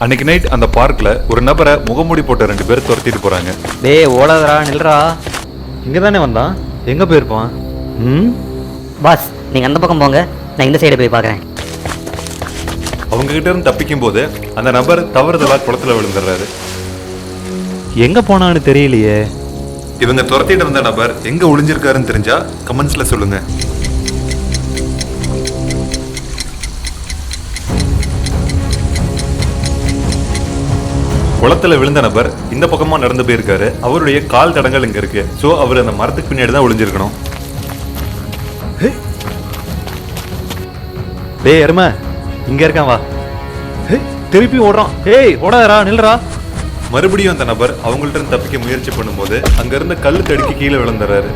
அன்னைக்கு நைட் அந்த பார்க்ல ஒரு நபரை முகமூடி போட்ட 2 பேர் துரத்திட்டு போறாங்க. டேய் ஓடாதடா, நில்றா. இங்க தானே வந்தான், எங்க போயிருப்பான்? பாஸ் நீங்க அந்த பக்கம் போங்க, நான் இந்த சைடு போய் பார்க்கறேன். அவங்க கிட்ட இருந்து தப்பிக்கும் போது அந்த நபர் தவறுதலா குளத்துல விழுந்துடுறாரு. எங்க போனான்னு தெரியலையே. இவங்க துரத்திட்டு இருந்த நபர் எங்க ஒளிஞ்சிருக்காருன்னு தெரிஞ்சா கமெண்ட்ஸ்ல சொல்லுங்க. குளத்துல விழுந்த நபர் இந்த பக்கமா நடந்து போயிருக்காரு. அவருடைய கால் தடங்கள் இங்க இருக்கு. சோ அவர் அந்த மரத்துக்கு பின்னாடி தான் ஒளிஞ்சிருக்கணும். டேய் எருமை, இங்க இருக்கான், வா. திருப்பி ஓடுறான். ஏய் ஓடாதடா, நில்றா. மறுபடியும் அந்த நபர் அவங்கள்ட்ட இருந்து தப்பிக்க முயற்சி பண்ணும்போது அங்க இருந்த கல்லு தடுக்கி கீழே விழுந்துறாரு.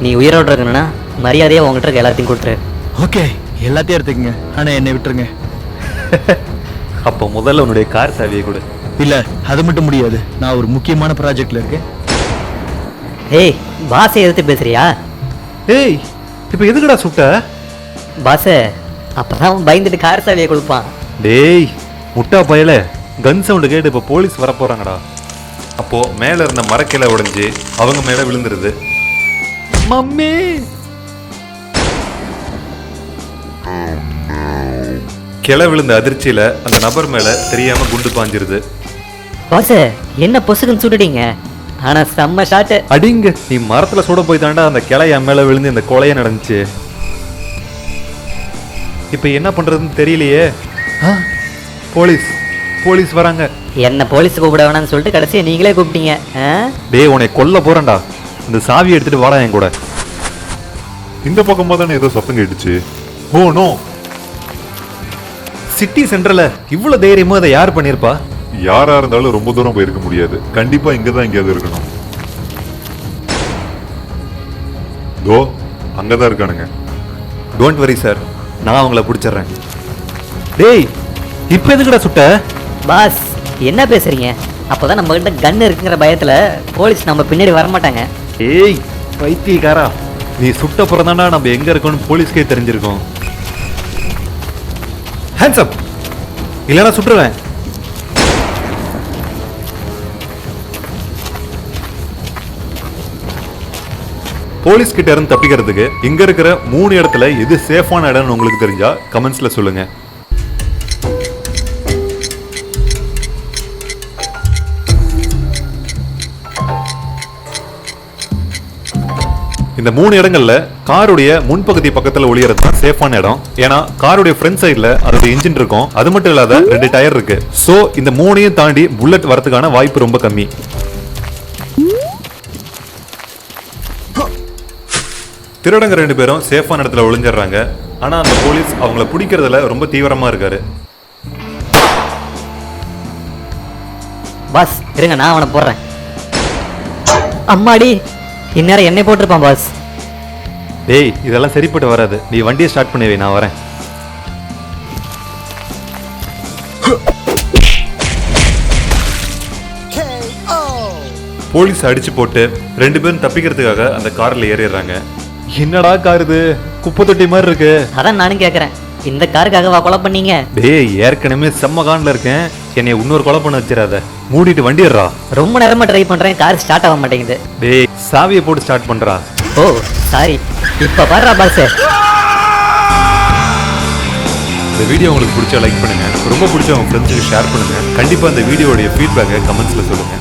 நீ உயிரோடு இருக்கணும்னா மரியாதையா உங்ககிட்ட இருக்க எல்லாத்தையும் கொடுத்துரு. ஓகே, எல்லாத்தையும் எடுத்துக்கங்க, ஆனா என்னை விட்டுருங்க. அப்போ முதல்ல உன்னுடைய கார் சாவியை கொடு. இல்ல, அது மட்டும் முடியாது. நான் ஒரு முக்கியமான ப்ராஜெக்ட்ல இருக்கேன். ஏய் பாஸை எதிர்த்து பேசுறியா? ஏய் இப்போ எதுக்குடா சுட்ட? பாஸு அப்பதான் அவன் பயந்துட்டு கார் சாவியை கொடுப்பான். டேய் முட்டா பயல, கன் சவுண்டு கேட்டு இப்போ போலீஸ் வர போறாங்கடா. அப்போ மேல இருந்த மரக்கிளை உடைஞ்சு அவங்க மேல விழுந்துருது. மம்மி, கிளை விழுந்த அதிர்ச்சியில அந்த நபர் மேல தெரியாம குண்டு பாஞ்சிருது. பாஸு என்ன பொசுக்குன்னு சுட்டுட்டீங்க, ஆனா செம்ம ஷாட்டு. அடிங்க, நீ மரத்துல சுட போய் தாண்டா அந்த கிளை என் மேல விழுந்து இந்த கொலைய நடந்துச்சு. இப்போ என்ன பண்றதுன்னு தெரியலையே. போலீஸ் போலீஸ் வராங்க. என்ன போலீஸ் கூப்பிட வேணாம்னு சொல்லிட்டு கடைசியா நீங்களே கூப்பிட்டீங்க. டேய் உன்னை கொல்ல போறேன்டா. இந்த சாவியை எடுத்துட்டு வாடா என் கூட. இந்த பக்கமா தானே ஏதோ சத்தம் கேட்டுச்சு. ஓ நோ, சிட்டி சென்டர்ல இவ்வளவு தைரியமா அதை யார் பண்ணிருப்பா? யாரா இருந்தாலும் ரொம்ப தூரம் போயிருக்க முடியாது. கண்டிப்பா இங்கதான் எங்கேயாவது இருக்கணும். தோ அங்கதான் இருக்கானுங்க. டோன்ட் வரி சார், நான் அவங்கள பிடிச்சிடுறேன். டேய் இப்போ எதுக்குடா சுட்ட? பாஸ் என்ன பேசுறீங்க? அப்போதான் நம்ம கிட்ட கன் இருக்குங்கிற பயத்துல போலீஸ் நம்ம பின்னாடி வரமாட்டாங்க. ஏய் பைத்தியக்காரா, நீ சுட்ட பிறந்தாண்டா நம்ம எங்க இருக்கோம்னு போலீஸ்க்கே தெரிஞ்சிருக்கோம். ஹேண்ட்ஸ் அப், இல்லைன்னா சுட்டுருவேன். போலீஸ் கிட்ட இருந்து தப்பிக்கிறதுக்கு இங்க இருக்கிற 3 இடத்துல எது சேஃபான இடம்னு உங்களுக்கு தெரிஞ்சா கமெண்ட்ஸ்ல சொல்லுங்க. இந்த 3 இடங்கள்ல காருடைய முன்பகுதி பக்கத்துல ஒளியறது தான் சேஃபான இடம். ஏன்னா காருடைய ஃப்ரண்ட் சைடுல அதோட இன்ஜின் இருக்கும். அது மட்டும் இல்லாத 2 டயர் இருக்கு. சோ இந்த 3ஐயும் தாண்டி புல்லட் வரதுக்கான வாய்ப்பு ரொம்ப கம்மி. திருடங்க 2 பேரும் சேஃபான இடத்துல ஒளிஞ்சிடுறாங்க. ஆனா அந்த போலீஸ் அவங்கள பிடிக்கிறதுல ரொம்ப தீவிரமா இருக்காரு. பாஸ் இருங்க, நான் அவனை போடுறேன். அம்மாடி, இந்நேரம் என்னை போட்டிருப்பான் பாஸ். டேய் இதெல்லாம் சரிப்பட்டு வராது. நீ வண்டியை ஸ்டார்ட் பண்ணி வை, நான் வரேன். போலீஸ் அடிச்சு போட்டு 2 பேரும் தப்பிக்கிறதுக்காக அந்த கார்ல ஏறிடுறாங்க. என்னடா கார் இது, குப்பை தொட்டி மாதிரி இருக்கு. அதான் நானும் கேட்கறேன், இந்த காருக்காகவா கொலை பண்ணீங்க? டேய் ஏற்கனவே செம்ம கான்ல இருக்கேன், என்னை இன்னொரு கொலை பண்ண வச்சிடாத. மூடிட்டு வண்டிடுறா. ரொம்ப நேரமா ட்ரை பண்றேன், கார் ஸ்டார்ட் ஆக மாட்டேங்குது. டேய் சாவியை போட்டு ஸ்டார்ட் பண்றா. ஓ சாரி, இப்ப பாருடா பாஸ். இந்த வீடியோ உங்களுக்கு பிடிச்சா லைக் பண்ணுங்க, ரொம்ப பிடிச்ச உங்க ஃப்ரெண்ட்ஸுக்கு ஷேர் பண்ணுங்க. கண்டிப்பா இந்த வீடியோடைய ஃபீட்பேக்கை கமெண்ட்ஸ்ல சொல்லுங்க.